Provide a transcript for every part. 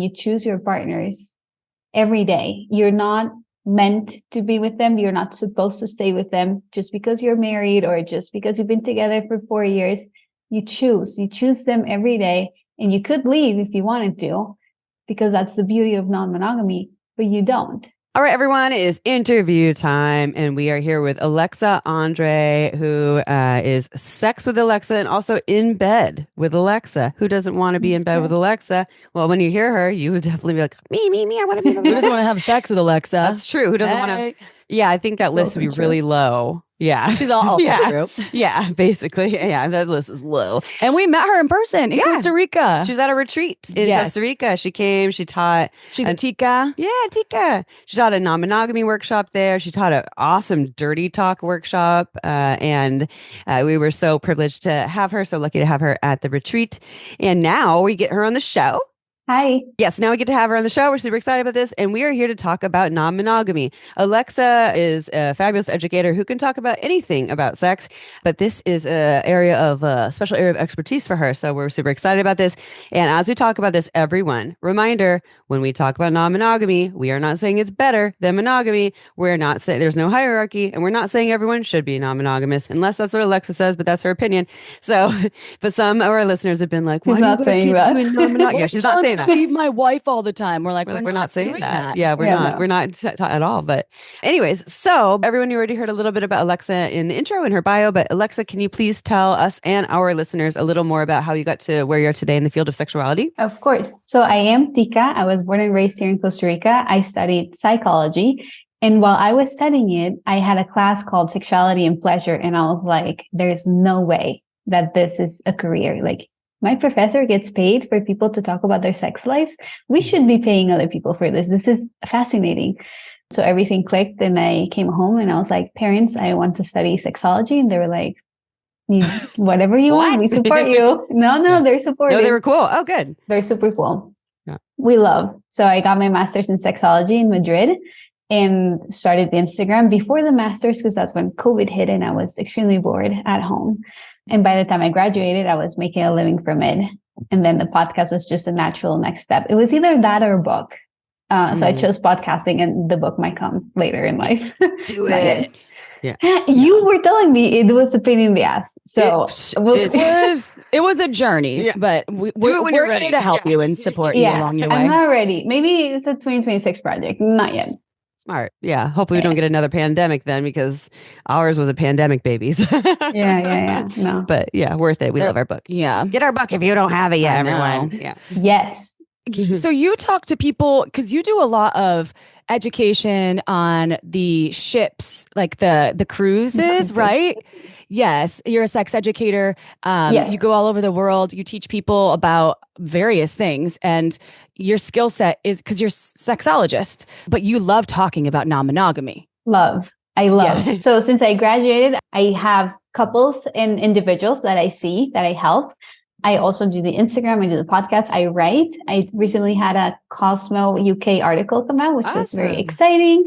You choose your partners every day. You're not meant to be with them. You're not supposed to stay with them just because you're married or just because you've been together for 4 years. You choose them every day, and you could leave if you wanted to, because that's the beauty of non-monogamy, but you don't. All right, everyone, it is interview time, and we are here with Alexa Andre, who is Sex with Alexa and also in bed with Alexa. Who doesn't want to be in bed with Alexa? Well, when you hear her, you would definitely be like, me, I want to be with Alexa. Who doesn't want to have sex with Alexa? That's true. Who doesn't want to? Yeah, I think that list would be really low. Yeah. She's also true. Yeah, basically. Yeah, that list is low. And we met her in person in Costa Rica. She was at a retreat in Costa Rica. She came, she taught. She's a Tika. Yeah, Tika. She taught a non-monogamy workshop there. She taught an awesome dirty talk workshop. And we were so privileged to have her, so lucky to have her at the retreat. And now we get her on the show. Hi. Yes, now we get to have her on the show. We're super excited about this, and we are here to talk about non-monogamy. Alexa is a fabulous educator who can talk about anything about sex, but this is a special area of expertise for her, so we're super excited about this. And as we talk about this, everyone, reminder, when we talk about non-monogamy, we are not saying it's better than monogamy. We're not saying there's no hierarchy, and we're not saying everyone should be non-monogamous, unless that's what Alexa says, but that's her opinion. So, but some of our listeners have been like, why do you guys keep doing non-monogamy? Yeah, she's not saying that. Leave my wife all the time. We're not saying that. that. Yeah, we're not at all. But anyways, so everyone, you already heard a little bit about Alexa in the intro in her bio, but Alexa, can you please tell us and our listeners a little more about how you got to where you are today in the field of sexuality? Of course. So I am Tika. I was born and raised here in Costa Rica. I studied psychology. And while I was studying it, I had a class called Sexuality and Pleasure. And I was like, there's no way that this is a career. Like, my professor gets paid for people to talk about their sex lives. We should be paying other people for this. This is fascinating. So everything clicked, and I came home and I was like, parents, I want to study sexology. And they were like, whatever you want, we support you. No, they're supportive. No, they were cool. Oh, good. They're super cool. Yeah. We love. So I got my master's in sexology in Madrid and started the Instagram before the master's, because that's when COVID hit and I was extremely bored at home. And by the time I graduated, I was making a living from it. And then the podcast was just a natural next step. It was either that or a book. So I chose podcasting, and the book might come later in life. Do it. Yeah. You were telling me it was a pain in the ass. So it was a journey, but we're ready to help you and support you along your way. I'm not ready. Maybe it's a 2026 project. Not yet. Smart. Yeah. Hopefully we don't get another pandemic then, because ours was a pandemic babies. Yeah. No. But yeah, worth it. We love our book. Yeah. Get our book if you don't have it yet, everyone. Yeah. Yes. So you talk to people, because you do a lot of education on the ships, like the cruises, right? Yes. You're a sex educator. Yes. You go all over the world. You teach people about various things, and your skill set is because you're a sexologist, but you love talking about non-monogamy. I love. Yes. So since I graduated, I have couples and individuals that I see, that I help. I also do the Instagram, I do the podcast, I write. I recently had a Cosmo UK article come out, which was very exciting.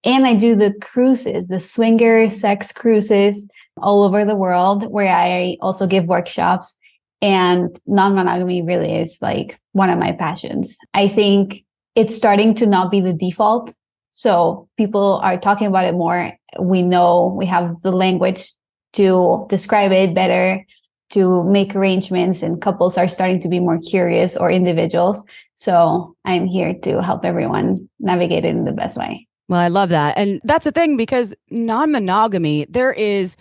And I do the cruises, the swinger sex cruises all over the world, where I also give workshops. And non-monogamy really is like one of my passions. I think it's starting to not be the default. So people are talking about it more. We know we have the language to describe it better, to make arrangements, and couples are starting to be more curious, or individuals. So I'm here to help everyone navigate it in the best way. Well, I love that. And that's the thing, because non-monogamy, there is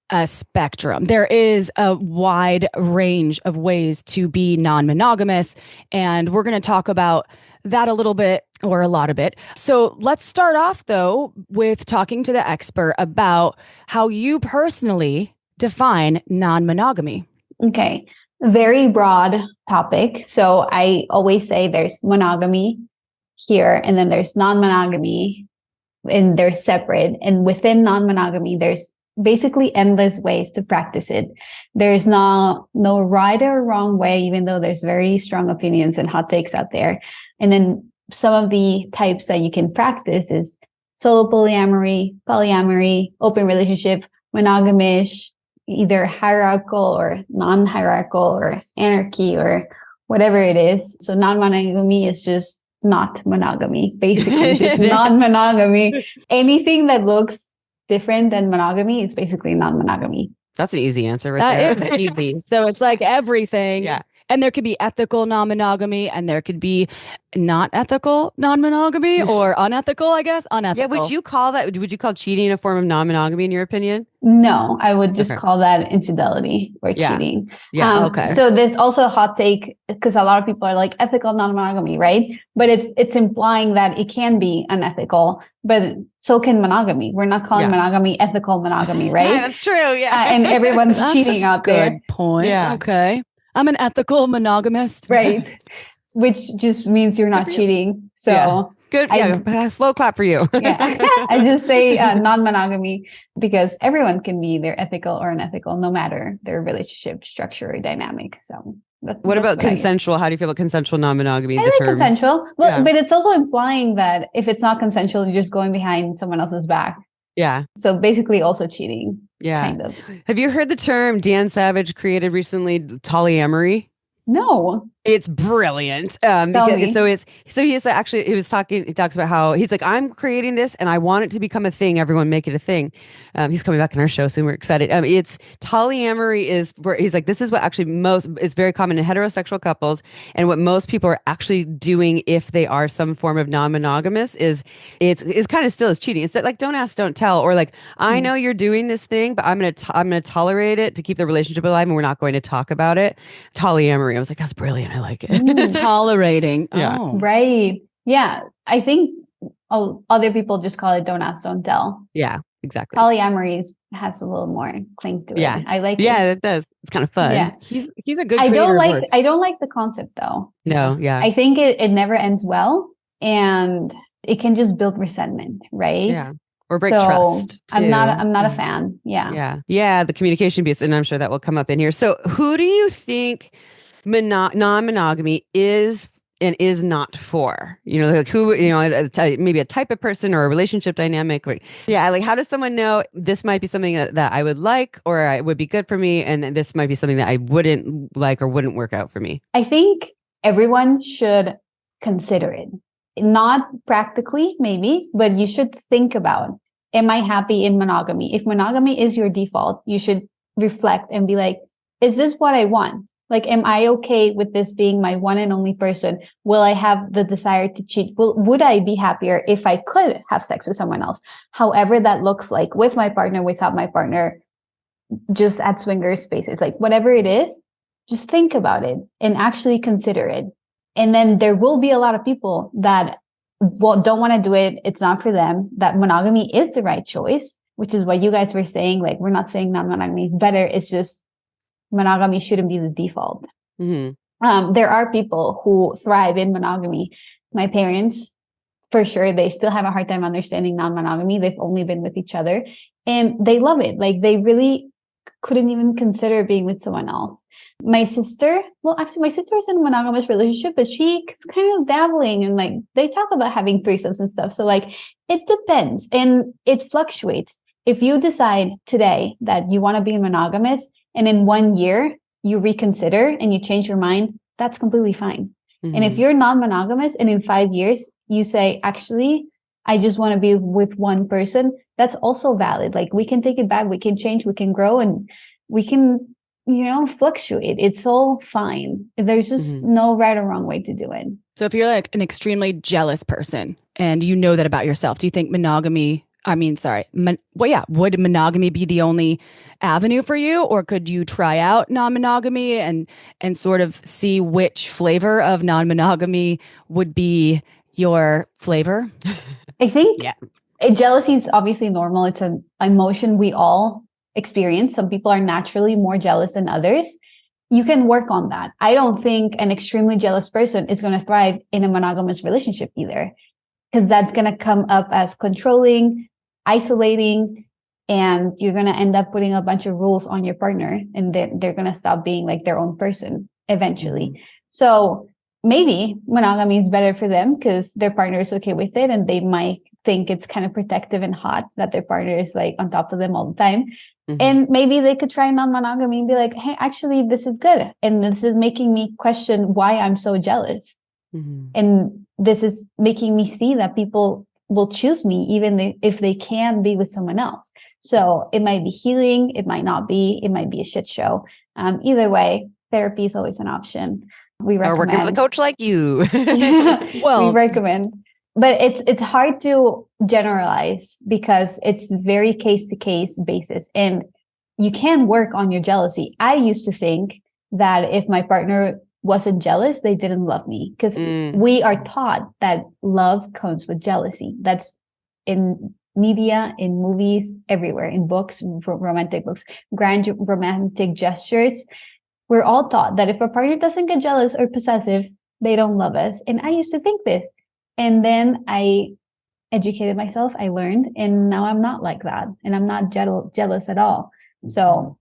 a spectrum. There is a wide range of ways to be non-monogamous. And we're going to talk about that a little bit, or a lot of it. So let's start off, though, with talking to the expert about how you personally define non-monogamy. Okay. Very broad topic. So I always say there's monogamy here, and then there's non-monogamy, and they're separate. And within non-monogamy, there's basically endless ways to practice it. There's no right or wrong way, even though there's very strong opinions and hot takes out there. And then some of the types that you can practice is solo polyamory, polyamory, open relationship, monogamish, either hierarchical or non-hierarchical, or anarchy, or whatever it is. So non-monogamy is just not monogamy, basically just non-monogamy. Anything that looks different than monogamy is basically non-monogamy. That's an easy answer right there. That is easy. So it's like everything. Yeah. And there could be ethical non-monogamy and there could be not ethical non-monogamy or unethical, I guess. Unethical. Yeah, would you call cheating a form of non-monogamy in your opinion? No, I would just call that infidelity or cheating. Yeah. Okay. So there's also a hot take because a lot of people are like ethical non-monogamy, right? But it's implying that it can be unethical, but so can monogamy. We're not calling monogamy ethical monogamy, right? Yeah, that's true. Yeah. And everyone's cheating out there. Good point. Yeah. Okay. I'm an ethical monogamist. Right. Which just means you're not cheating. So good. Yeah. Slow clap for you. I just say non-monogamy because everyone can be either ethical or unethical, no matter their relationship structure or dynamic. So that's what about consensual? How do you feel about consensual non-monogamy? I like consensual. Well, but it's also implying that if it's not consensual, you're just going behind someone else's back. Yeah. So basically also cheating. Yeah. Kind of. Have you heard the term Dan Savage created recently, polyamory? No. It's brilliant. Because he talks about how he's like, I'm creating this and I want it to become a thing. Everyone make it a thing. He's coming back in our show soon. We're excited. It's polyamory is where he's like, this is what actually is very common in heterosexual couples. And what most people are actually doing if they are some form of non-monogamous is it's kind of still is cheating. It's like, don't ask, don't tell. Or like, I know you're doing this thing, but I'm going to tolerate it to keep the relationship alive and we're not going to talk about it. Polyamory. I was like, that's brilliant. I like it. Tolerating. Yeah. Oh. Right. Yeah. I think other people just call it don't ask, don't tell. Yeah, exactly. Polyamory has a little more cling to it. Yeah. I like it. Yeah, it does. It's kind of fun. Yeah. He's a good I don't creator like the concept though. No, yeah. I think it never ends well and it can just build resentment, right? Yeah. Or break trust. Too. I'm not a fan. Yeah. Yeah. Yeah. The communication piece, and I'm sure that will come up in here. So who do you think non-monogamy is and is not for? You know, like who, you know, maybe a type of person or a relationship dynamic. Or, yeah. Like how does someone know this might be something that I would like or it would be good for me? And this might be something that I wouldn't like or wouldn't work out for me? I think everyone should consider it. Not practically, maybe, but you should think about, am I happy in monogamy? If monogamy is your default, you should reflect and be like, is this what I want? Like, am I okay with this being my one and only person? Will I have the desire to cheat? Would I be happier if I could have sex with someone else? However that looks like, with my partner, without my partner, just at swinger spaces, like whatever it is, just think about it and actually consider it. And then there will be a lot of people that don't want to do it. It's not for them. That monogamy is the right choice, which is what you guys were saying. Like, we're not saying non-monogamy is better. It's just monogamy shouldn't be the default. Mm-hmm. There are people who thrive in monogamy. My parents, for sure, they still have a hard time understanding non-monogamy. They've only been with each other and they love it. Like, they really couldn't even consider being with someone else. My sister is in a monogamous relationship, but she's kind of dabbling and like they talk about having threesomes and stuff. So like it depends and it fluctuates. If you decide today that you want to be monogamous and in 1 year you reconsider and you change your mind, that's completely fine. Mm-hmm. And if you're non-monogamous and in 5 years you say, actually, I just want to be with one person, that's also valid. Like, we can take it back, we can change, we can grow, and we can, fluctuate. It's all fine. There's just no right or wrong way to do it. So if you're like an extremely jealous person and you know that about yourself, do you think would monogamy be the only avenue for you? Or could you try out non-monogamy and sort of see which flavor of non-monogamy would be your flavor? I think jealousy is obviously normal. It's an emotion we all experience. Some people are naturally more jealous than others. You can work on that. I don't think an extremely jealous person is going to thrive in a monogamous relationship either, because that's going to come up as controlling, isolating, and you're going to end up putting a bunch of rules on your partner and they're going to stop being like their own person eventually. So maybe monogamy is better for them because their partner is okay with it, and they might think it's kind of protective and hot that their partner is like on top of them all the time. And maybe they could try non-monogamy and be like, hey, actually, this is good. And this is making me question why I'm so jealous. And this is making me see that people will choose me even if they can be with someone else. So it might be healing. It might not be. It might be a shit show. Either way, therapy is always an option. We recommend. Or working with a coach like you. Well, we recommend. But it's hard to generalize because it's very case-to-case basis. And you can work on your jealousy. I used to think that if my partner wasn't jealous, they didn't love me. Because we are taught that love comes with jealousy. That's in media, in movies, everywhere, in books, romantic books, grand romantic gestures. We're all taught that if a partner doesn't get jealous or possessive, they don't love us. And I used to think this. And then I educated myself, I learned, and now I'm not like that. And I'm not jealous at all. So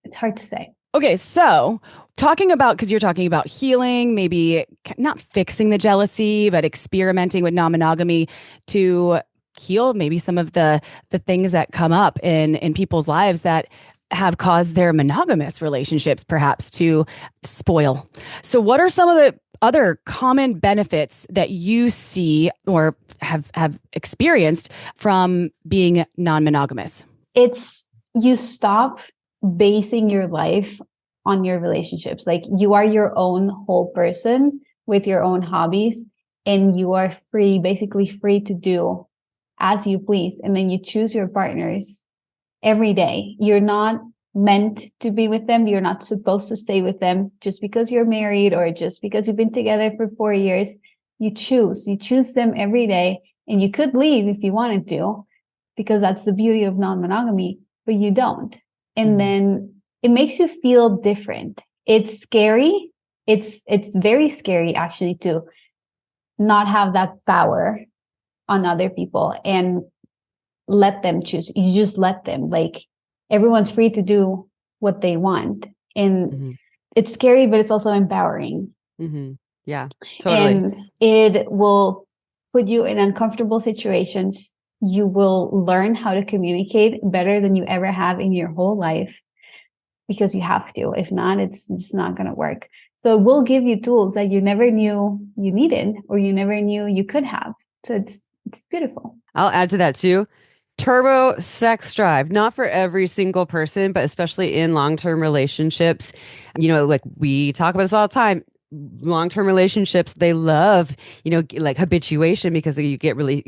it's hard to say. Okay, so talking about, because you're talking about healing, maybe not fixing the jealousy, but experimenting with non-monogamy to heal maybe some of the things that come up in people's lives that have caused their monogamous relationships perhaps to spoil. So what are some of the other common benefits that you see or have experienced from being non-monogamous? It's you stop basing your life on your relationships. Like you are your own whole person with your own hobbies, and you are free, basically free to do as you please. And then you choose your partners every day. You're not meant to be with them. You're not supposed to stay with them just because you're married or just because you've been together for 4 years. You choose them every day, and you could leave if you wanted to, because that's the beauty of non-monogamy, but you don't. And then it makes you feel different. It's scary. It's very scary actually to not have that power on other people and let them choose. You just let them. Like everyone's free to do what they want. And it's scary, but it's also empowering. Yeah, totally. And it will put you in uncomfortable situations. You will learn how to communicate better than you ever have in your whole life, because you have to. If not, it's just not going to work. So it will give you tools that you never knew you needed or you never knew you could have. So it's beautiful. I'll add to that too. Turbo sex drive, not for every single person, but especially in long-term relationships. You know, like we talk about this all the time. Long-term relationships, they love, like habituation, because you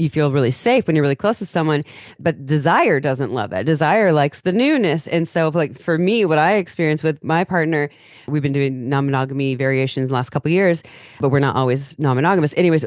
feel really safe when you're really close to someone, but desire doesn't love that. Desire likes the newness. And so like for me, what I experienced with my partner, we've been doing non-monogamy variations the last couple of years, but we're not always non-monogamous. Anyways,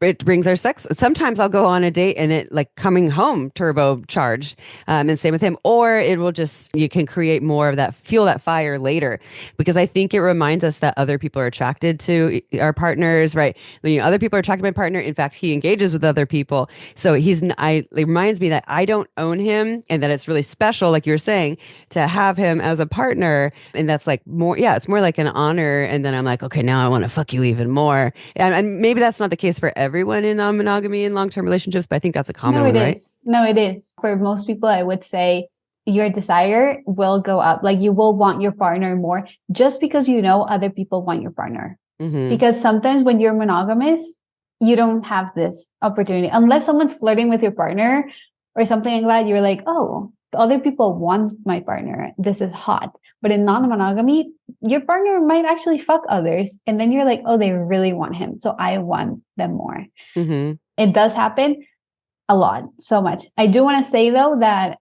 it brings our sex. Sometimes I'll go on a date and it like coming home turbocharged, and same with him. Or it will just, you can create more of that, feel that fire later, because I think it reminds us that other people are attracted to our partners, right? Other people are attracted to my partner. In fact, he engages with other people. So it reminds me that I don't own him, and that it's really special, like you were saying, to have him as a partner. And that's like more, it's more like an honor. And then I'm like, okay, now I want to fuck you even more. And maybe that's not the case for everyone in non-monogamy and long-term relationships, but I think that's a common one, right? No, it is. For most people, I would say your desire will go up. Like you will want your partner more just because other people want your partner. Because sometimes when you're monogamous, you don't have this opportunity. Unless someone's flirting with your partner or something like that, you're like, oh, the other people want my partner. This is hot. But in non-monogamy, your partner might actually fuck others. And then you're like, oh, they really want him. So I want them more. It does happen a lot, so much. I do want to say, though, that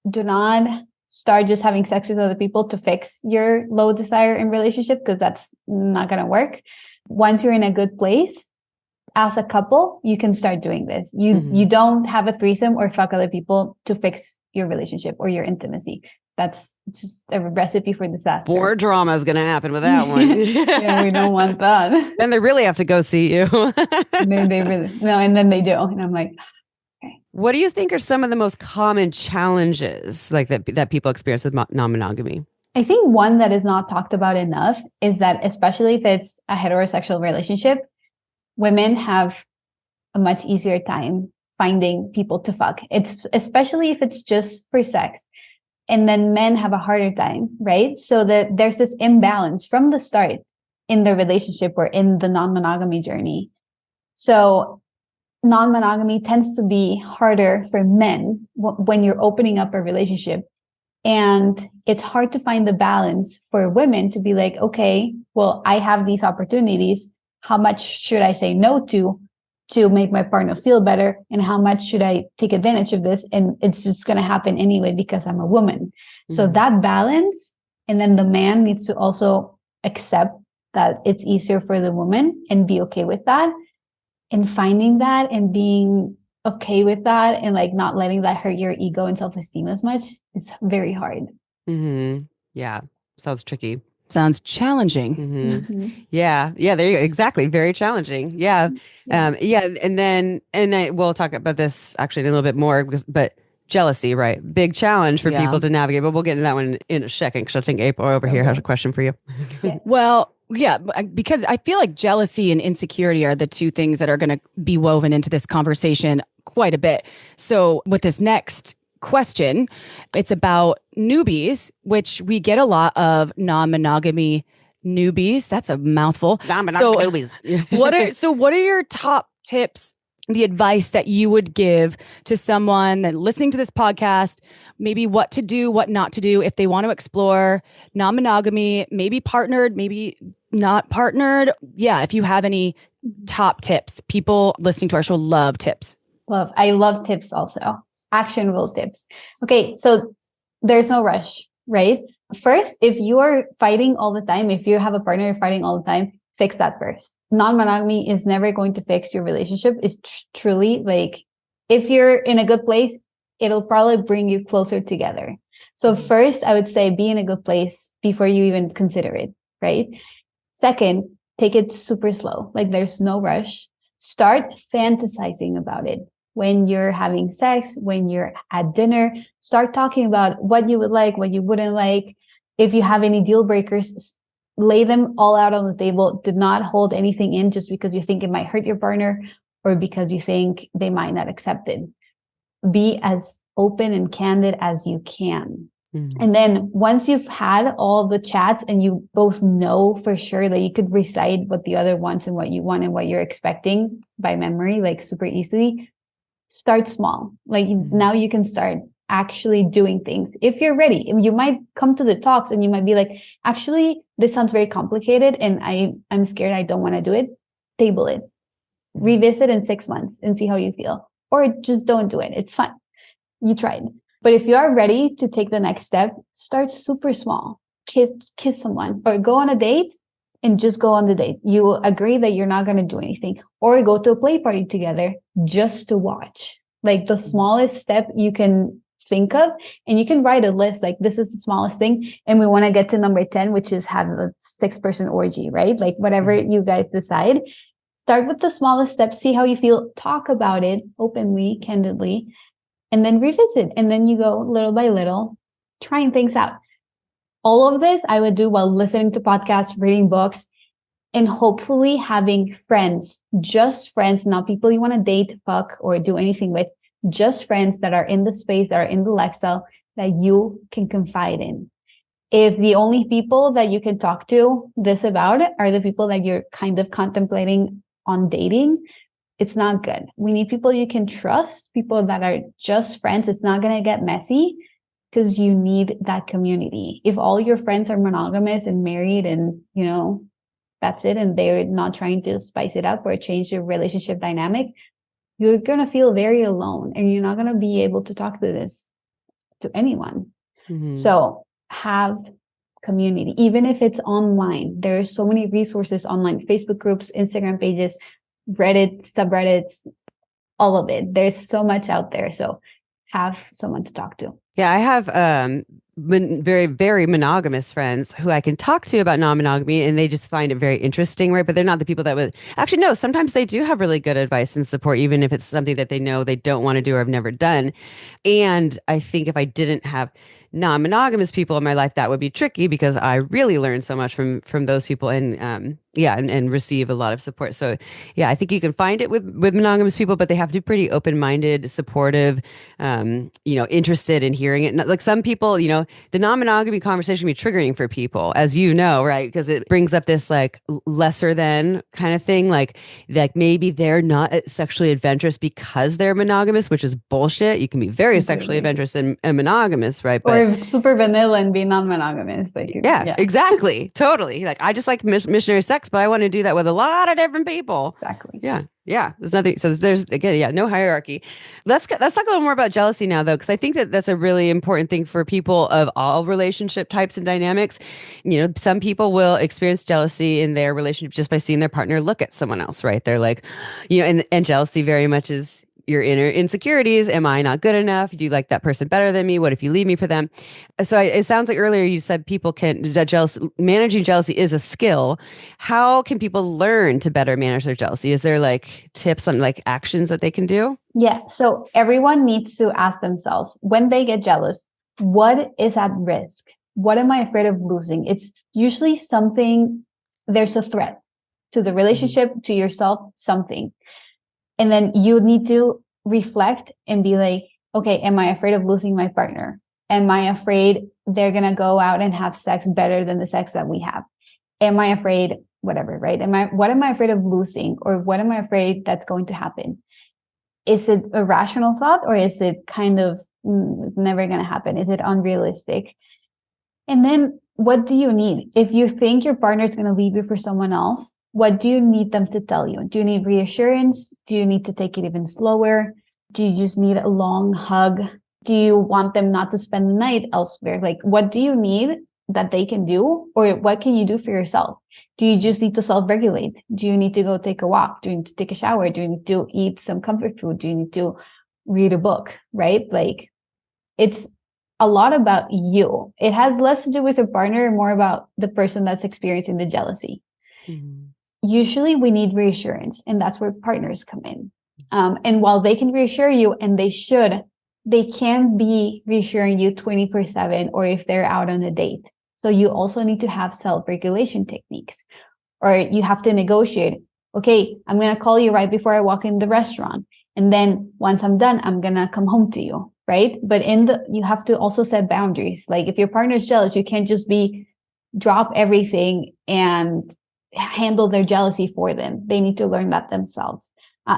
do not start just having sex with other people to fix your low desire in relationship, because that's not going to work. Once you're in a good place, as a couple, you can start doing this. You don't have a threesome or fuck other people to fix your relationship or your intimacy. That's just a recipe for disaster. More drama is going to happen with that one. Yeah, we don't want that. Then they really have to go see you. they really no, and then they do, and I'm like, okay. What do you think are some of the most common challenges like that people experience with non-monogamy? I think one that is not talked about enough is that, especially if it's a heterosexual relationship, women have a much easier time finding people to fuck. It's especially if it's just for sex. And then men have a harder time, right? So that there's this imbalance from the start in the relationship or in the non-monogamy journey. So non-monogamy tends to be harder for men when you're opening up a relationship. And it's hard to find the balance for women to be like, okay, well, I have these opportunities. How much should I say no to make my partner feel better? And how much should I take advantage of this? And it's just going to happen anyway because I'm a woman. Mm-hmm. So that balance, and then the man needs to also accept that it's easier for the woman and be okay with that. And finding that and being okay with that and like not letting that hurt your ego and self-esteem as much is very hard. Mm-hmm. Yeah. Sounds tricky. Sounds challenging. Mm-hmm. Mm-hmm. Yeah. Yeah. There you go. Exactly. Very challenging. Yeah. Yeah. And we'll talk about this actually in a little bit more but jealousy, right? Big challenge for people to navigate, but we'll get into that one in a second because I think April over here has a question for you. Yes. Well, yeah, because I feel like jealousy and insecurity are the two things that are going to be woven into this conversation quite a bit. So with this next question, it's about newbies, which we get a lot of non-monogamy newbies. That's a mouthful. Non-monogamy newbies. What are your top tips, the advice that you would give to someone that listening to this podcast, maybe what to do, what not to do if they want to explore non-monogamy, maybe partnered, maybe not partnered? Yeah, if you have any top tips, people listening to our show love tips. I love tips also. Actionable tips. Okay, so there's no rush, right? First, if you are fighting all the time, if you have a partner you're fighting all the time, fix that first. Non-monogamy is never going to fix your relationship. It's truly like, if you're in a good place, it'll probably bring you closer together. So first, I would say be in a good place before you even consider it, right? Second, take it super slow. Like there's no rush. Start fantasizing about it. When you're having sex, when you're at dinner, start talking about what you would like, what you wouldn't like. If you have any deal breakers, lay them all out on the table. Do not hold anything in just because you think it might hurt your partner or because you think they might not accept it. Be as open and candid as you can. Mm-hmm. And then once you've had all the chats and you both know for sure that you could recite what the other wants and what you want and what you're expecting by memory, like super easily, start small. Like now you can start actually doing things. If you're ready, you might come to the talks and you might be like, actually, this sounds very complicated and I'm scared. I don't want to do it. Table it. Revisit in 6 months and see how you feel. Or just don't do it. It's fine. You tried. But if you are ready to take the next step, start super small. Kiss someone or go on a date and just go on the date. You agree that you're not going to do anything, or go to a play party together just to watch. Like the smallest step you can think of, and you can write a list like this is the smallest thing. And we want to get to number 10, which is have a 6-person orgy, right? Like whatever you guys decide, start with the smallest step, see how you feel, talk about it openly, candidly, and then revisit. And then you go little by little, trying things out. All of this I would do while listening to podcasts, reading books, and hopefully having friends, just friends, not people you want to date, fuck, or do anything with, just friends that are in the space, that are in the lifestyle that you can confide in. If the only people that you can talk to this about are the people that you're kind of contemplating on dating, it's not good. We need people you can trust, people that are just friends. It's not going to get messy because you need that community. If all your friends are monogamous and married and, you know, that's it, and they're not trying to spice it up or change your relationship dynamic, you're going to feel very alone and you're not going to be able to talk to anyone. Mm-hmm. So have community, even if it's online. There are so many resources online, Facebook groups, Instagram pages, Reddit, subreddits, all of it. There's so much out there. So have someone to talk to. Yeah, I have very, very monogamous friends who I can talk to about non-monogamy, and they just find it very interesting, right? But they're not the people that would actually no. Sometimes they do have really good advice and support, even if it's something that they know they don't want to do or have never done. And I think if I didn't have non-monogamous people in my life, that would be tricky because I really learned so much from those people, and and receive a lot of support. So yeah, I think you can find it with monogamous people, but they have to be pretty open-minded, supportive, interested in hearing it. Like some people, the non-monogamy conversation can be triggering for people, as you know, right? Because it brings up this like lesser than kind of thing, like maybe they're not sexually adventurous because they're monogamous, which is bullshit. You can be very sexually adventurous and monogamous, right? Or super vanilla and be non-monogamous. Like, yeah, exactly. Totally. Like, I just like missionary sex, but I want to do that with a lot of different people. Exactly. Yeah. Yeah. There's nothing. So there's, again, no hierarchy. Let's talk a little more about jealousy now, though, because I think that that's a really important thing for people of all relationship types and dynamics. Some people will experience jealousy in their relationship just by seeing their partner look at someone else, right? They're like, and jealousy very much is your inner insecurities. Am I not good enough? Do you like that person better than me? What if you leave me for them? So it sounds like earlier you said people managing jealousy is a skill. How can people learn to better manage their jealousy? Is there like tips on like actions that they can do? Yeah. So everyone needs to ask themselves when they get jealous, what is at risk? What am I afraid of losing? It's usually something, there's a threat to the relationship, to yourself, something. And then you need to reflect and be like, okay, am I afraid of losing my partner? Am I afraid they're going to go out and have sex better than the sex that we have? Am I afraid, whatever, right? What am I afraid of losing? Or what am I afraid that's going to happen? Is it a rational thought, or is it kind of never going to happen? Is it unrealistic? And then what do you need? If you think your partner is going to leave you for someone else, what do you need them to tell you? Do you need reassurance? Do you need to take it even slower? Do you just need a long hug? Do you want them not to spend the night elsewhere? Like, what do you need that they can do? Or what can you do for yourself? Do you just need to self-regulate? Do you need to go take a walk? Do you need to take a shower? Do you need to eat some comfort food? Do you need to read a book, right? Like, it's a lot about you. It has less to do with your partner and more about the person that's experiencing the jealousy. Mm-hmm. Usually we need reassurance, and that's where partners come in. And while they can reassure you, and they can't be reassuring you 24/7 or if they're out on a date. So you also need to have self-regulation techniques, or you have to negotiate. Okay, I'm going to call you right before I walk in the restaurant. And then once I'm done, I'm going to come home to you, right? But you have to also set boundaries. Like if your partner is jealous, you can't just drop everything and handle their jealousy for them. They need to learn that themselves.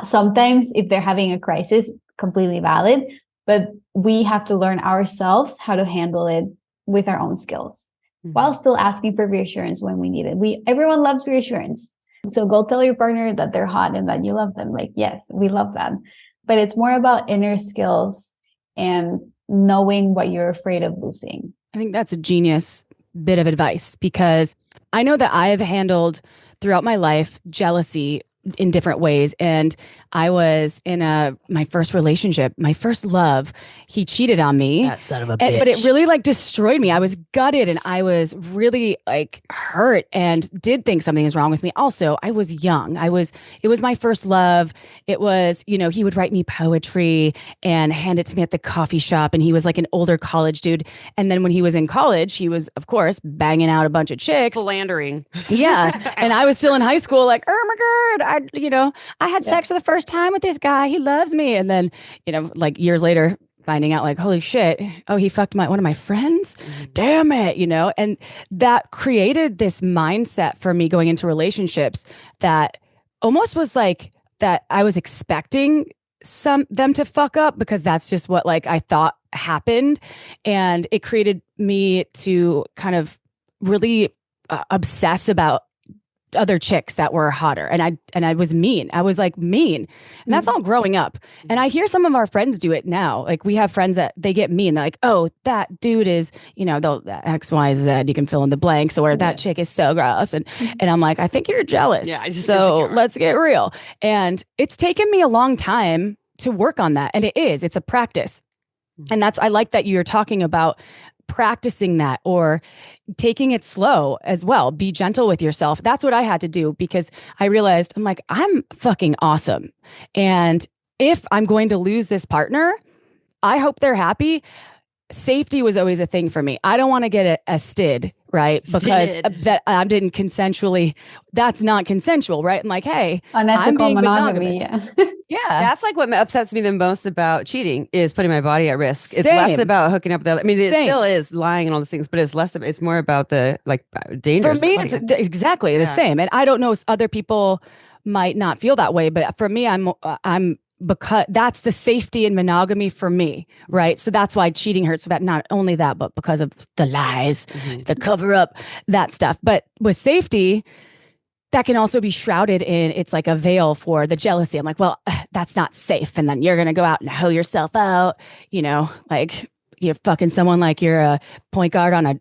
Sometimes if they're having a crisis, completely valid, but we have to learn ourselves how to handle it with our own skills, while still asking for reassurance when we need it. Everyone loves reassurance. So go tell your partner that they're hot and that you love them. Like, yes, we love them, but it's more about inner skills and knowing what you're afraid of losing. I think that's a genius bit of advice, because I know that I've handled throughout my life jealousy in different ways. And I was in my first relationship, my first love. He cheated on me. That son of a bitch. But it really destroyed me. I was gutted and I was really hurt and did think something is wrong with me. Also, I was young. It was my first love. It was, he would write me poetry and hand it to me at the coffee shop. And he was like an older college dude. And then when he was in college, he was, of course, banging out a bunch of chicks. Philandering. Yeah. And I was still in high school, like, oh my God, I had sex for the first time with this guy. He loves me. And then, years later, finding out holy shit, oh, he fucked one of my friends. Damn it. And that created this mindset for me going into relationships that almost was like that I was expecting them to fuck up, because that's just what I thought happened. And it created me to kind of really obsess about other chicks that were hotter. And I was mean. I was mean. And that's all growing up. And I hear some of our friends do it now. We have friends that they get mean. They're like, oh, that dude is, they'll X, Y, Z, you can fill in the blanks, or that chick is so gross. And I'm like, I think you're jealous. Yeah, so let's get real. And it's taken me a long time to work on that. And it's a practice. And I like that you're talking about practicing that or taking it slow as well. Be gentle with yourself. That's what I had to do because I realized I'm like, I'm fucking awesome. And if I'm going to lose this partner, I hope they're happy. Safety was always a thing for me. I don't want to get a STID, right? Because that I didn't consensually, that's not consensual, right? I'm like, hey, unethical I'm being monogamy. monogamous. Yeah. Yeah. That's like what upsets me the most about cheating is putting my body at risk. It's Same. less about hooking up with I mean, it Same. still is lying and all those things, but it's more about the like dangerous. For me, it's exactly the same. And I don't know, other people might not feel that way, but for me, I'm because that's the safety in monogamy for me, right? So that's why cheating hurts. But not only that, but because of the lies, the cover up, that stuff. But with safety, that can also be shrouded in, it's like a veil for the jealousy. I'm like, well, that's not safe. And then you're going to go out and hoe yourself out, you know, like you're fucking someone like you're a point guard on a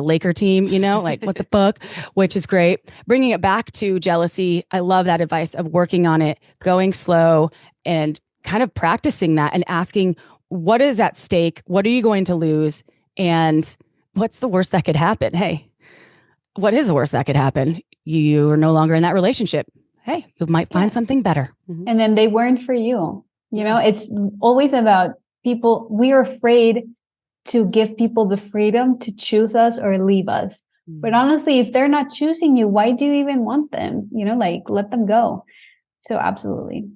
Laker team, you know, like what the fuck, which is great. Bringing it back to jealousy. I love that advice of working on it, going slow and kind of practicing that and asking, what is at stake? What are you going to lose? And what's the worst that could happen? Hey, what is the worst that could happen? You are no longer in that relationship. Hey, you might find something better. And then they weren't for you. You know, it's always about people. We are afraid to give people the freedom to choose us or leave us. But honestly, if they're not choosing you, why do you even want them? You know, like let them go. So absolutely.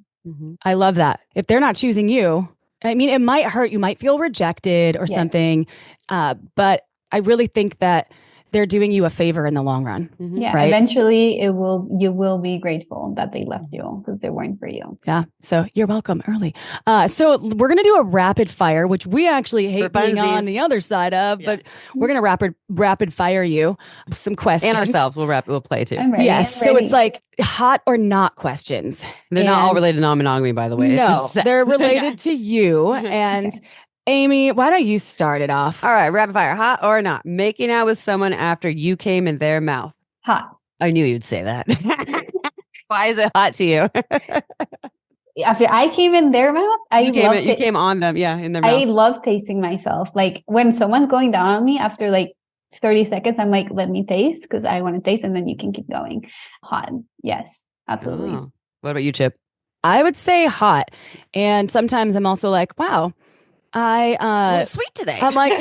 I love that. If they're not choosing you, I mean, it might hurt. You might feel rejected or something. But I really think that they're doing you a favor in the long run. Yeah. Right? Eventually you will be grateful that they left you because they weren't for you. Yeah. So you're welcome early. So we're going to do a rapid fire, which we actually hate being on the other side of, but we're going to rapid fire you some questions. And ourselves. We'll play too. I'm ready. Yes. So it's like hot or not questions. They're not all related to non-monogamy, by the way. No, they're related to you. And Amy, why don't you start it off? All right, rapid fire. Hot or not? Making out with someone after you came in their mouth. Hot. I knew you'd say that. Why is it hot to you? After I came in their mouth, you came on them, in their mouth. I love tasting myself. Like when someone's going down on me after like 30 seconds, I'm like, let me taste because I want to taste and then you can keep going. Hot. Yes, absolutely. Oh. What about you, Chip? I would say hot. And sometimes I'm also like, wow. Sweet today. I'm like,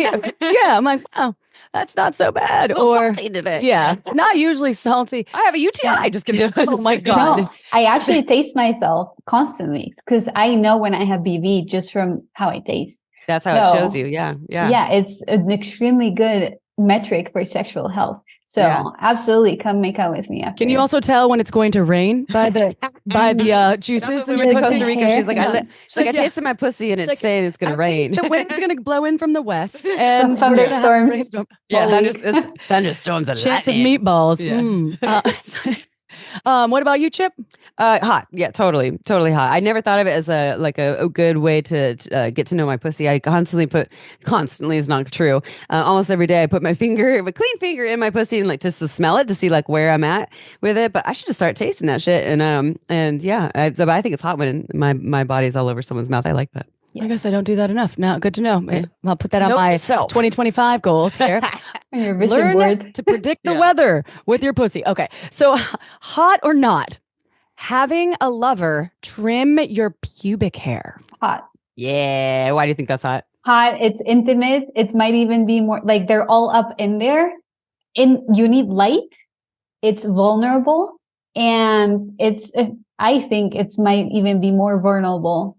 I'm like, wow, that's not so bad. Or salty today. Yeah, not usually salty. I have a UTI. Just kidding. Oh my God. No, I actually taste myself constantly because I know when I have BV just from how I taste. That's how it shows you. Yeah. Yeah, it's an extremely good metric for sexual health. So absolutely come make out with me after. Can you also tell when it's going to rain by the juices? We went to Costa Rica. She's like, I tasted my pussy and it's saying it's going to rain. The wind's going to blow in from the west and thunderstorms. Thunderstorms and chance of lightning. meatballs. Yeah. What about you, Chip? Hot. Yeah, totally hot. I never thought of it as a good way to get to know my pussy. I constantly is not true. Almost every day I put my clean finger in my pussy and like just to smell it to see like where I'm at with it. But I should just start tasting that shit. But I think it's hot when my body's all over someone's mouth. I like that. Yeah. I guess I don't do that enough. No, good to know. Yeah. I'll put that on my 2025 goals here. Your vision Learn board. to predict the weather with your pussy. Okay, so hot or not, having a lover trim your pubic hair. Hot. Yeah. Why do you think that's hot? Hot. It's intimate. It might even be more like they're all up in there. You need light. It's vulnerable. And I think it might even be more vulnerable,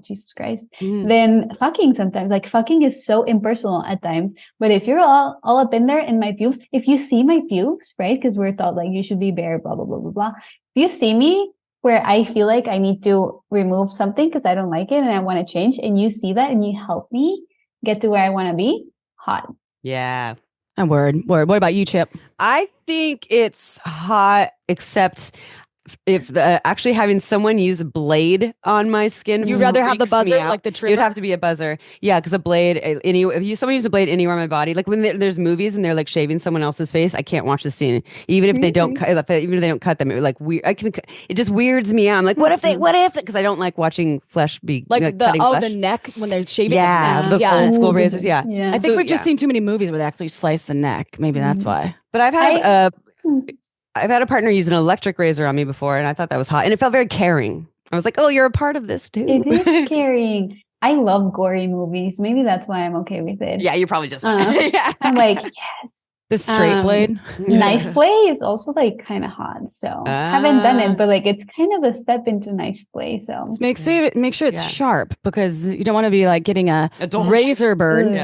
Jesus Christ, than fucking sometimes. Like fucking is so impersonal at times. But if you're all up in there in my pubes, if you see my pubes, right? Because we're taught like you should be bare, blah, blah, blah, blah, blah. If you see me where I feel like I need to remove something because I don't like it and I want to change, and you see that and you help me get to where I want to be, hot. Yeah. And word. What about you, Chip? I think it's hot, except actually having someone use a blade on my skin, You'd rather have the freaks me buzzer, out. like the trimmer? It'd have to be a buzzer. Yeah, because a blade, if someone uses a blade anywhere on my body, like when there's movies and they're like shaving someone else's face, I can't watch the scene. Even if they don't cut, even if they don't cut them, it like weird. It just weirds me out. I'm like, what if? Because I don't like watching flesh be like cutting flesh. the neck when they're shaving. Yeah, those old school razors. Yeah. I think we've just seen too many movies where they actually slice the neck. Maybe that's why. But I've had a partner use an electric razor on me before, and I thought that was hot, and it felt very caring. I was like, "Oh, you're a part of this too." It is caring. I love gory movies. Maybe that's why I'm okay with it. Yeah, you probably just. Yeah. I'm like, yes. The straight blade, knife play is also like kind of hot. So haven't done it, but like it's kind of a step into knife play. So make sure it's sharp, because you don't want to be like getting a razor burn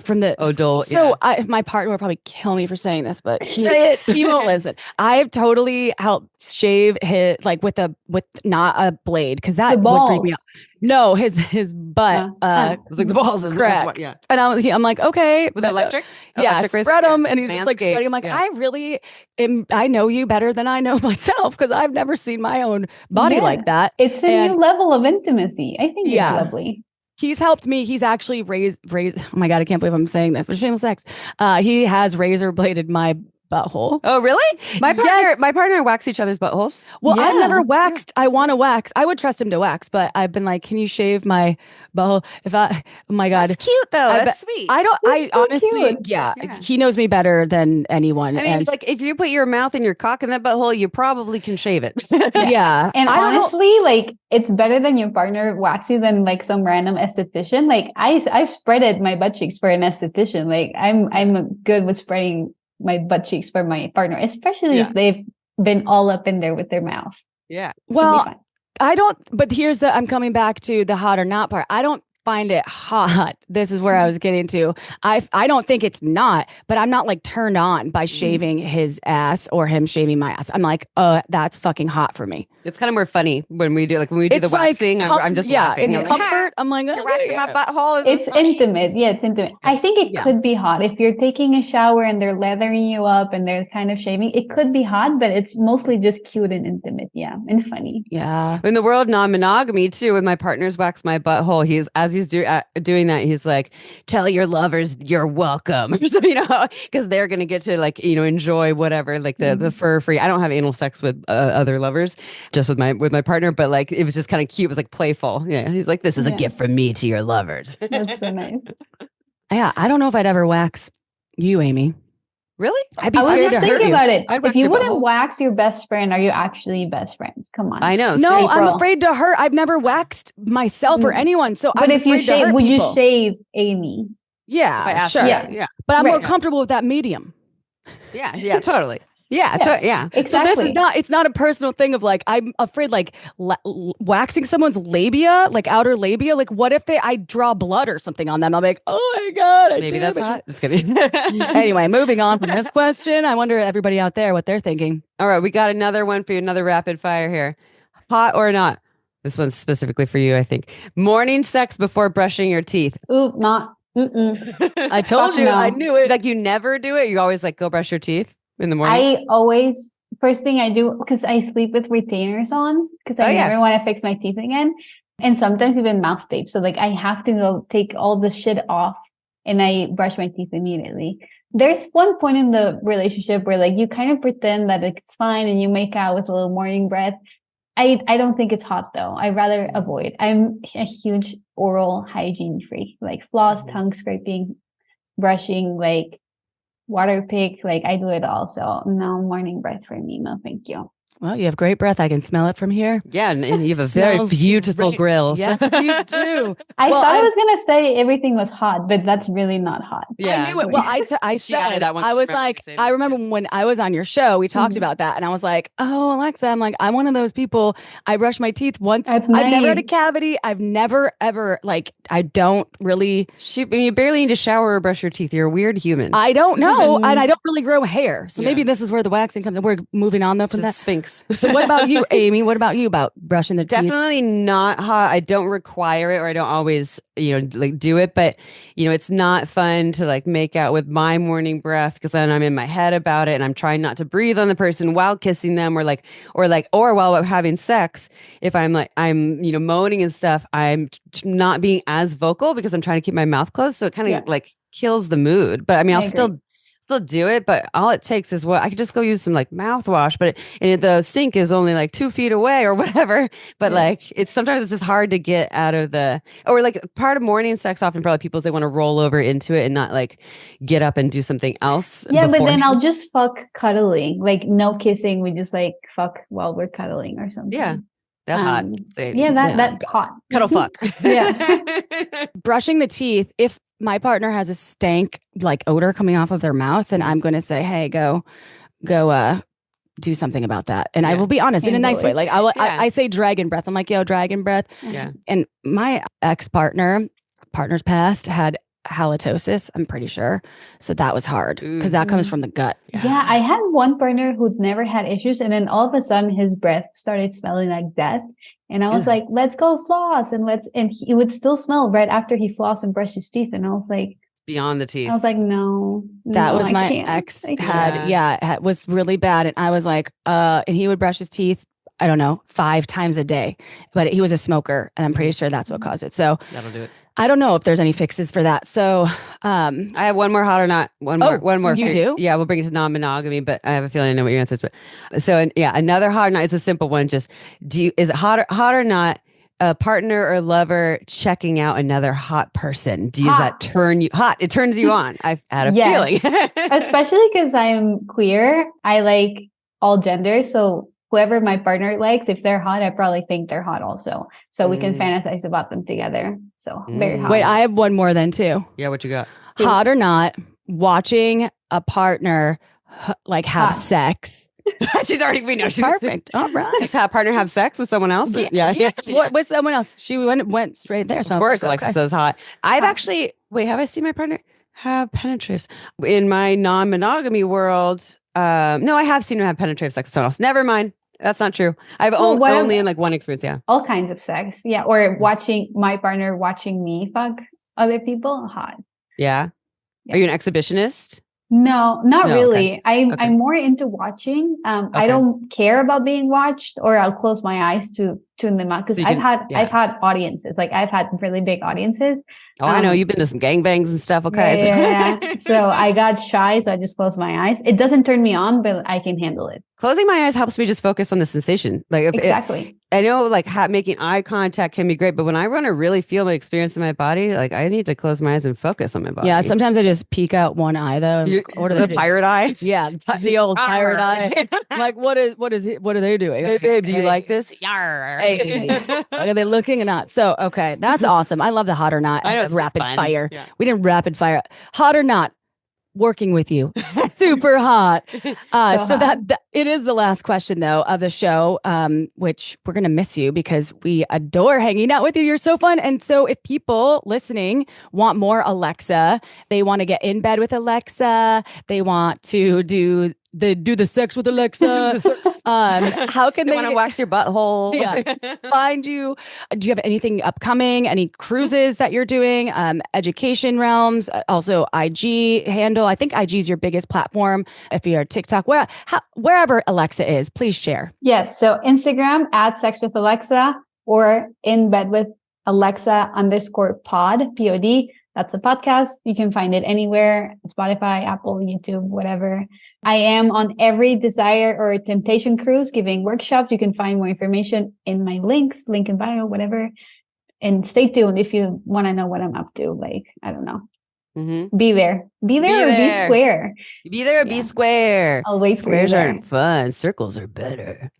from the dull. So my partner will probably kill me for saying this, but he won't listen. I've totally helped shave his with not a blade, because that would freak me out. No, his butt. It was like the balls is correct. Yeah, and I'm like, okay, with electric. Yeah, spread them, and he's just like spreading. I'm like, I know you better than I know myself, because I've never seen my own body like that. It's a new level of intimacy. I think it's lovely. He's helped me. He's actually raised. Oh my God, I can't believe I'm saying this, but shameless sex. He has razor bladed my butthole. Oh, really? My partner wax each other's buttholes. Well, I've never waxed. I want to wax. I would trust him to wax, but I've been like, can you shave my butthole? Oh my God. That's cute though. That's sweet. I honestly, he knows me better than anyone. I mean, like if you put your mouth and your cock in that butthole, you probably can shave it. Yeah. And honestly, like it's better than your partner waxing than like some random esthetician. Like I've spreaded my butt cheeks for an esthetician. Like I'm good with spreading my butt cheeks for my partner, especially if they've been all up in there with their mouth. Yeah. Well, but I'm coming back to the hot or not part. I don't find it hot. This is where I was getting to. I don't think it's not, but I'm not like turned on by shaving his ass or him shaving my ass. I'm like, that's fucking hot for me. It's kind of more funny when we do the waxing. I'm just laughing. It's comfort. I'm like, you're waxing my butthole. It's intimate. Yeah, it's intimate. I think it could be hot if you're taking a shower and they're leathering you up and they're kind of shaving. It could be hot, but it's mostly just cute and intimate. Yeah, and funny. Yeah. In the world non-monogamy too, when my partner's wax my butthole, as he's doing that, he's like, tell your lovers you're welcome. So, because they're gonna get to enjoy whatever, like the fur free. I don't have anal sex with other lovers, just with my partner, but like it was just kind of cute. It was like playful. Yeah, he's like, this is a gift from me to your lovers. That's so nice. Yeah, I don't know if I'd ever wax you, Amy. Really? I'd be I was just thinking about it. If you wouldn't butthole. wax your best friend, are you actually best friends? Come on. I know. No, I'm afraid to hurt. I've never waxed myself or anyone. So but if you shave, would you shave Amy? Yeah, sure. Yeah. But I'm more comfortable with that medium. Yeah, totally. Yeah, exactly. So this is it's not a personal thing of like, I'm afraid like waxing someone's labia, like outer labia. Like what if I draw blood or something on them? I'm like, oh my God. Maybe that's hot. Just kidding. Anyway, moving on from this question. I wonder everybody out there what they're thinking. All right. We got another one for you. Another rapid fire here. Hot or not? This one's specifically for you, I think. Morning sex before brushing your teeth. Ooh, not. I told you. No. I knew it. Like you never do it. You always like go brush your teeth in the morning. I always, first thing I do, because I sleep with retainers on, because I never want to fix my teeth again. And sometimes even mouth tape. So like I have to go take all the shit off and I brush my teeth immediately. There's one point in the relationship where like you kind of pretend that it's fine and you make out with a little morning breath. I don't think it's hot though. I'd rather avoid. I'm a huge oral hygiene freak, like floss, tongue scraping, brushing, like water pick, like I do it all. So no morning breath for me. No, thank you. Well, you have great breath. I can smell it from here. Yeah, and you have a very beautiful grill. Yes, you do. I thought I was going to say everything was hot, but that's really not hot. Yeah. I knew it. Well, I said, I was like, I remember when I was on your show, we talked about that. And I was like, oh, Alexa, I'm like, I'm one of those people. I brush my teeth once. I've never had a cavity. I've never, ever, like, I don't really. You barely need to shower or brush your teeth. You're a weird human. I don't know. And I don't really grow hair. So maybe this is where the waxing comes in. We're moving on though from that. Thanks. So what about you, Amy? What about you about brushing the teeth? Definitely not hot. I don't require it, or I don't always, like do it. But, it's not fun to like make out with my morning breath because then I'm in my head about it and I'm trying not to breathe on the person while kissing them or while having sex. If I'm moaning and stuff, I'm not being as vocal because I'm trying to keep my mouth closed. So it kind of like kills the mood. But I mean, I'll still do it, but all it takes is I could just go use some like mouthwash, but the sink is only like 2 feet away or whatever. But like sometimes it's just hard to get out of or like part of morning sex often probably people they want to roll over into it and not like get up and do something else. Yeah, but then I'll just fuck cuddling, like no kissing. We just like fuck while we're cuddling or something. Yeah. That's hot. That's hot. Cuddle fuck. Yeah. Brushing the teeth. If my partner has a stank like odor coming off of their mouth, and I'm going to say, hey, go do something about that. And I will be honest in a nice way. Like I say dragon breath. I'm like, yo, dragon breath. Yeah. And my partner's past had halitosis, I'm pretty sure. So that was hard because that comes from the gut. Yeah. I had one partner who'd never had issues. And then all of a sudden his breath started smelling like death. And I was like, let's go floss. And he would still smell right after he flossed and brushed his teeth. And I was like, beyond the teeth. I was like, no. That was my ex it was really bad. And I was like, and he would brush his teeth, I don't know, 5 times a day, but he was a smoker. And I'm pretty sure that's what caused it. So that'll do it. I don't know if there's any fixes for that. So I have one more hot or not. One more. You do? Yeah, we'll bring it to non-monogamy, but I have a feeling I know what your answer is. But so another hot or not. It's a simple one. Just is it hot or not? A partner or lover checking out another hot person. Does that turn you hot? It turns you on. I've had a feeling. Especially because I'm queer. I like all genders. So whoever my partner likes, if they're hot, I probably think they're hot also. So we can fantasize about them together. So very hot. Wait, I have one more then too. Yeah, what you got? Hot or not, watching a partner like have sex. We know she's perfect. All right. Just have partner have sex with someone else. Yeah. What with someone else? She went straight there. So of course, Alexa says hot. I've actually have I seen my partner have penetrative in my non-monogamy world? No, I have seen him have penetrative sex with someone else. Never mind. That's not true. I've only in like one experience. Yeah. All kinds of sex. Yeah. Or watching my partner watching me fuck other people. Hot. Yeah. Are you an exhibitionist? No, not really. Okay. I'm more into watching. I don't care about being watched, or I'll close my eyes to tune them out because I've had audiences. Like I've had really big audiences. Oh, I know you've been to some gangbangs and stuff. Okay. Yeah. So I got shy, so I just closed my eyes. It doesn't turn me on, but I can handle it. Closing my eyes helps me just focus on the sensation. Like exactly. I know like making eye contact can be great, but when I want to really feel my experience in my body, like I need to close my eyes and focus on my body. Yeah, sometimes I just peek out one eye though. What are the pirate eye? Yeah, the old pirate eye. Like what are they doing? Hey babe, do you like this? Yarr. Hey. Are they looking or not? So okay, that's awesome. I love the hot or not. I know, it's rapid fun. Fire. Yeah. We didn't rapid fire. Hot or not. Working with you, super hot. So that it is the last question though of the show, which we're gonna miss you because we adore hanging out with you. You're so fun. And so if people listening want more Alexa, they want to get in bed with Alexa, they want to do the sex with Alexa. How can they want to wax your butthole? Yeah, find you? Do you have anything upcoming? Any cruises that you're doing? Education realms, also IG handle. I think IG is your biggest platform. If you're TikTok, wherever Alexa is, please share. Yes. So Instagram @sex with Alexa or in bed with Alexa _pod POD. That's a podcast. You can find it anywhere, Spotify, Apple, YouTube, whatever. I am on every desire or temptation cruise giving workshops. You can find more information in my links, link in bio, whatever. And stay tuned if you want to know what I'm up to. Like, I don't know. Mm-hmm. Be there or be square. Be there or be square. Always squares aren't fun. Circles are better.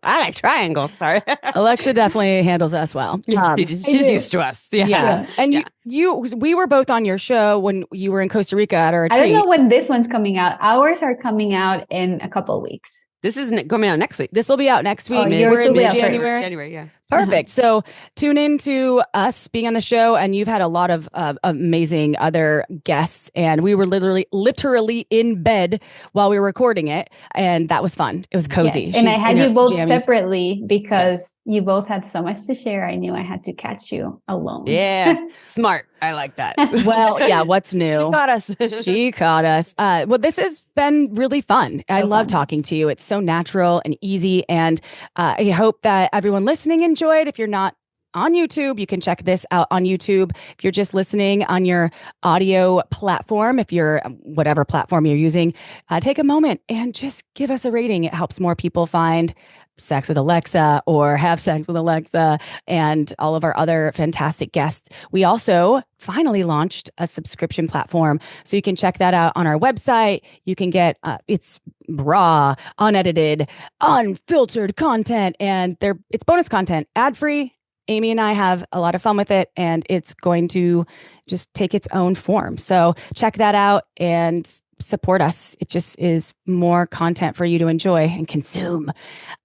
I like triangles. Sorry. Alexa definitely handles us well. She's used to us. Yeah. And we were both on your show when you were in Costa Rica at our retreat. I don't know when this one's coming out. Ours are coming out in a couple of weeks. This is coming out next week. This will be out next week. Oh, yours We're in will be out first. mid-January. January, yeah. Perfect. So tune in to us being on the show, and you've had a lot of amazing other guests, and we were literally in bed while we were recording it, and that was fun. It was cozy. Yes. And I had you both jammies. separately because you both had so much to share. I knew I had to catch you alone. Yeah, smart. I like that. Well, yeah. What's new? She got us. She caught us. Well, this has been really fun. I love talking to you. It's so natural and easy, and I hope that everyone listening enjoyed. If you're not on YouTube, you can check this out on YouTube. If you're just listening on your audio platform, if you're whatever platform you're using, take a moment and just give us a rating. It helps more people find Sex with Alexa or Have Sex with Alexa and all of our other fantastic guests. We also finally launched a subscription platform. So you can check that out on our website. You can get it's raw, unedited, unfiltered content, and it's bonus content, ad-free. Amy and I have a lot of fun with it, and it's going to just take its own form. So check that out and support us. It just is more content for you to enjoy and consume.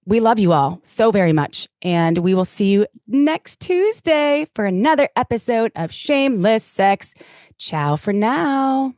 We love you all so very much. And we will see you next Tuesday for another episode of Shameless Sex. Ciao for now.